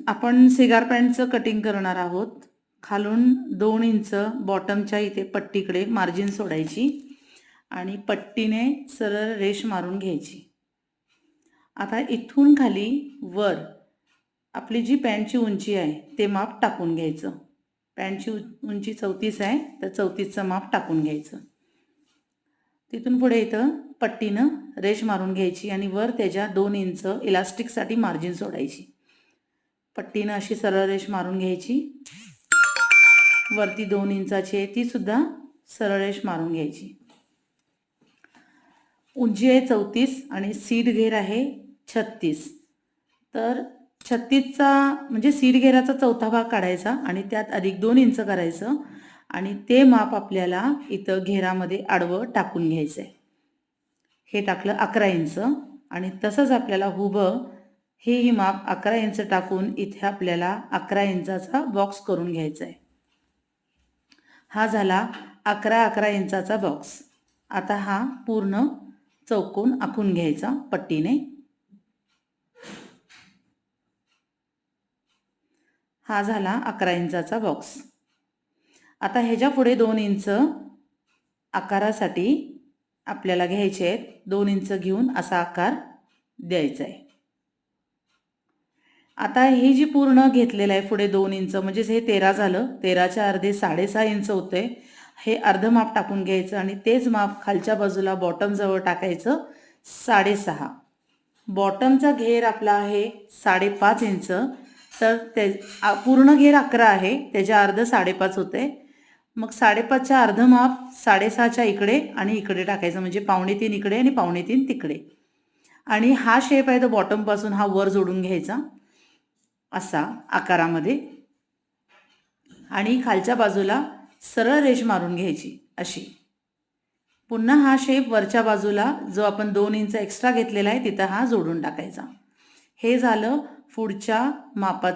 आपण cigar पॅन्टचं cutting करणार आहोत. खालून 2 इंच बॉटमच्या इथे पट्टीकडे मार्जिन सोडायची आणि पट्टीने सरळ रेष मारून घ्यायची. आता इथून खाली वर आपली जी पॅन्टची उंची आहे ते माप टाकून घ्यायचं. पॅन्टची उंची 34 आहे, तर 34चं माप टाकून घ्यायचं. तिथून पुढे इथं पट्टीनं रेष मारून घ्यायची आणि वर त्याच्या 2 इंच इलास्टिकसाठी मार्जिन सोडायची. पट्टीनं अशी सरळ रेष मारून घ्यायची. वरती 2 इंचाची आहे ती सुद्धा सरळ रेष मारून घ्यायची. उंची आहे 34 आणि सीट घेर आहे 36. तर 36चा म्हणजे सीट घेराचा चौथा भाग काढायचा आणि त्यात अधिक 2 इंच करायचं आणि ते माप आपल्याला इथं घेरामध्ये आडवं टाकून घ्यायचं आहे. हे टाकलं 11 इंच आणि तसंच आपल्याला उभं हेही माप 11 इंच टाकून इथे आपल्याला 11 इंचाचा बॉक्स करून घ्यायचा आहे. हा झाला 11 इंचाचा बॉक्स. आता हा पूर्ण चौकोन आखून घ्यायचा पट्टीने. हा झाला 11 इंचाचा बॉक्स. आता ह्याच्या पुढे 2 इंच आकारासाठी आपल्याला घ्यायचे आहेत. 2 इंच घेऊन असा आकार द्यायचा आहे. आता ही जी पूर्ण घेतलेलं आहे पुढे 2 इंच म्हणजेच हे 13 झालं. 13च्या अर्धे 6.5 इंच होते. हे अर्ध माप टाकून घ्यायचं आणि तेच माप खालच्या बाजूला बॉटम जवळ टाकायचं 6.5. बॉटमचा घेर आपला आहे 5.5 इंच. तर ते पूर्ण घेर 11 आहे, त्याच्या अर्ध 5.5 होते. मग 5.5च्या अर्ध माप 6.5च्या इकडे आणि इकडे टाकायचं म्हणजे 2.25 इकडे आणि 2.25 तिकडे. आणि हा शेप आहे तो बॉटमपासून हा वर जोडून घ्यायचा असा आकारामध्ये आणि खालच्या बाजूला सरळ रेष मारून घ्यायची अशी. पुन्हा हा शेप वरच्या बाजूला जो आपण 2 इंच एक्स्ट्रा घेतलेला आहे तिथं हा जोडून टाकायचा. हे झालं पुढच्या मापाचं